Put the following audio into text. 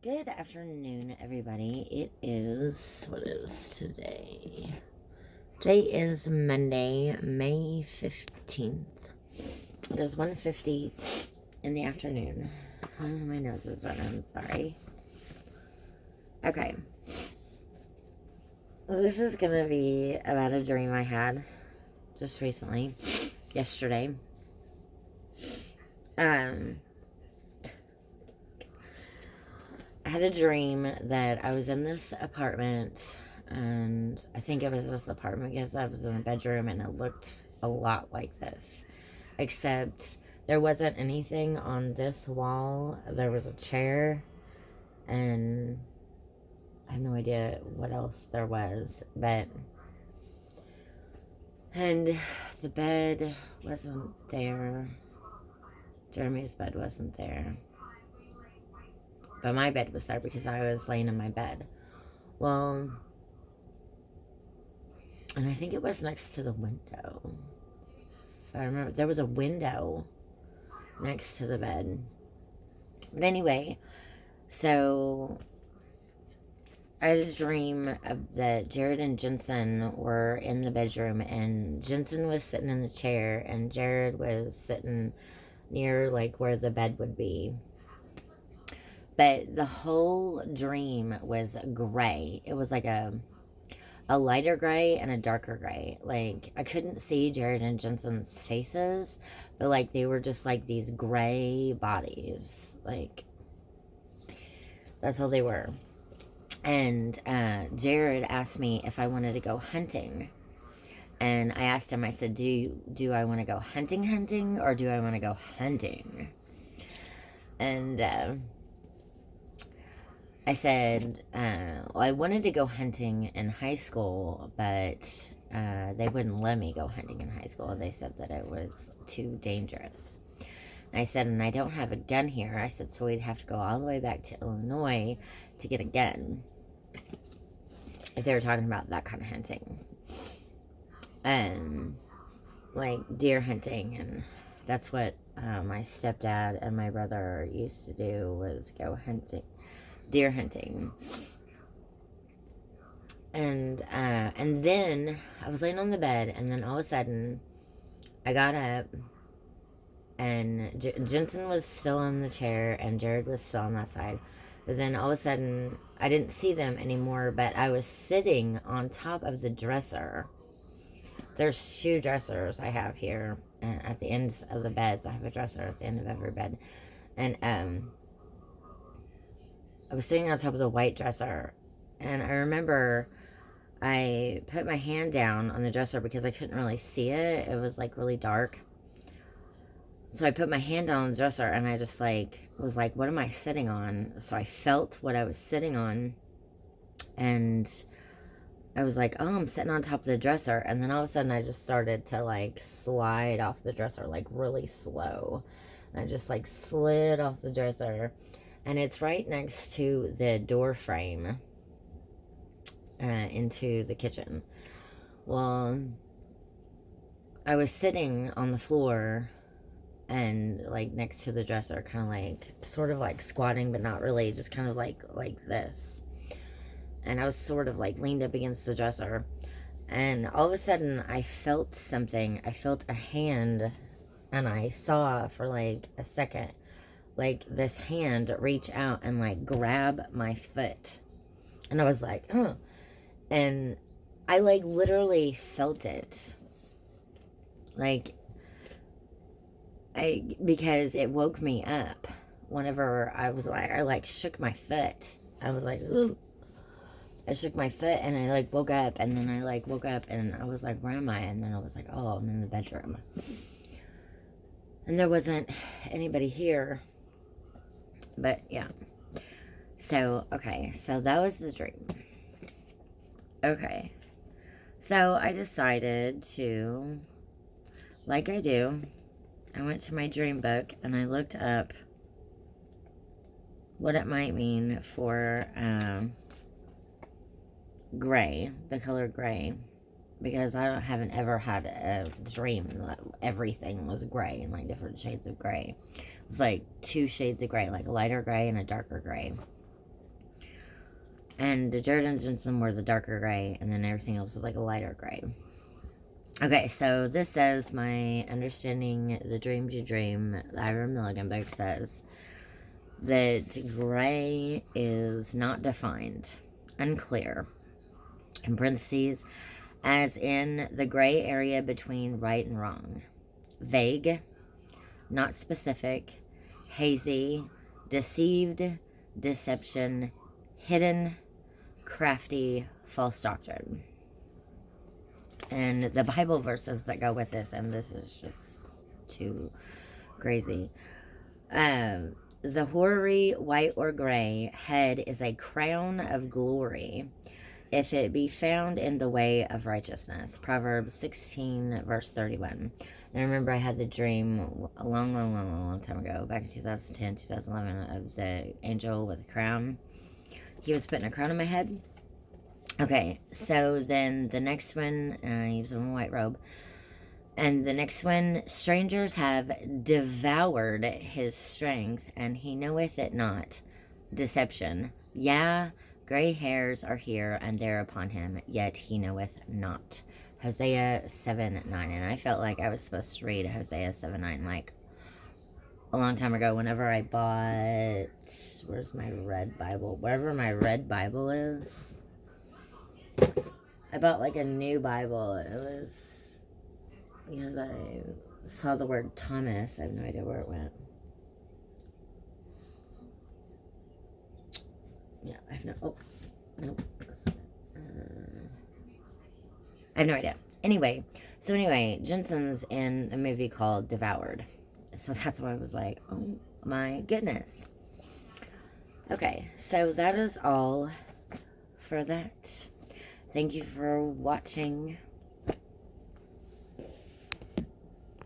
Good afternoon, everybody. It is, what is today? Today is Monday, May 15th. It is 1:50 in the afternoon. Oh, my nose is running, sorry. Okay. This is going to be about a dream I had just recently, yesterday. I had a dream that I was in this apartment, and I think it was this apartment because I was in a bedroom and it looked a lot like this, except there wasn't anything on this wall. There was a chair, and I have no idea what else there was, and the bed wasn't there. Jeremy's bed wasn't there. But my bed was there because I was laying in my bed. Well, and I think it was next to the window. I remember there was a window next to the bed. But anyway, so I had a dream that Jared and Jensen were in the bedroom, and Jensen was sitting in the chair, and Jared was sitting near like where the bed would be. But the whole dream was gray. It was like a lighter gray and a darker gray. Like, I couldn't see Jared and Jensen's faces, but like they were just like these gray bodies. Like, that's all they were. And Jared asked me if I wanted to go hunting. And I asked him, I said, do I want to go hunting, or do I want to go hunting? And I said, well, I wanted to go hunting in high school, but they wouldn't let me go hunting in high school. They said that it was too dangerous. And I said, and I don't have a gun here. I said, so we'd have to go all the way back to Illinois to get a gun, if they were talking about that kind of hunting. Like deer hunting, and that's what my stepdad and my brother used to do, was go hunting. Deer hunting. And then I was laying on the bed, and then all of a sudden I got up, and Jensen was still on the chair and Jared was still on that side. But then all of a sudden I didn't see them anymore, but I was sitting on top of the dresser. There's 2 dressers I have here, and at the ends of the beds I have a dresser at the end of every bed. And I was sitting on top of the white dresser, and I remember I put my hand down on the dresser because I couldn't really see it. It was like really dark. So I put my hand down on the dresser, and I just like was like, what am I sitting on? So I felt what I was sitting on, and I was like, oh, I'm sitting on top of the dresser. And then all of a sudden I just started to like slide off the dresser, like really slow. And I just like slid off the dresser. And it's right next to the door frame into the kitchen. Well, I was sitting on the floor and like next to the dresser, kind of like sort of like squatting, but not really, just kind of like this. And I was sort of like leaned up against the dresser, and all of a sudden I felt something. I felt a hand, and I saw for like a second like this hand reach out and like grab my foot, and I was like, oh, and I like literally felt it, like because it woke me up whenever I was like, I like shook my foot. I was like, ooh. I shook my foot, and I like woke up, and then I like woke up, and I was like, where am I? And then I was like, oh, I'm in the bedroom. And there wasn't anybody here. But yeah. So, okay. So that was the dream. Okay. So I decided to, like I do, I went to my dream book and I looked up what it might mean for gray, the color gray, because I haven't ever had a dream that everything was gray and like different shades of gray. It's like 2 shades of gray, like a lighter gray and a darker gray. And Jared and Jensen were the darker gray, and then everything else was like a lighter gray. Okay, so this says, my understanding the dreams you dream, the IRA Milligan book says that gray is not defined, unclear, in parentheses, as in the gray area between right and wrong, vague, not specific, hazy, deceived, deception, hidden, crafty, false doctrine. And the Bible verses that go with this, and this is just too crazy. The hoary white or gray head is a crown of glory if it be found in the way of righteousness. Proverbs 16, verse 31. And I remember I had the dream a long time ago, back in 2010, 2011, of the angel with a crown. He was putting a crown on my head. Okay, so then the next one, he was in a white robe. And the next one, strangers have devoured his strength, and he knoweth it not. Deception. Yeah, gray hairs are here and there upon him, yet he knoweth not. Hosea 7:9. And I felt like I was supposed to read Hosea 7:9 like a long time ago whenever I bought, where's my red Bible? Wherever my red Bible is. I bought like a new Bible. It was because I saw the word Thomas. I have no idea where it went. Yeah, I have no. Oh, nope. I have no idea. Anyway, Jensen's in a movie called Devoured. So that's why I was like, oh my goodness. Okay, so that is all for that. Thank you for watching.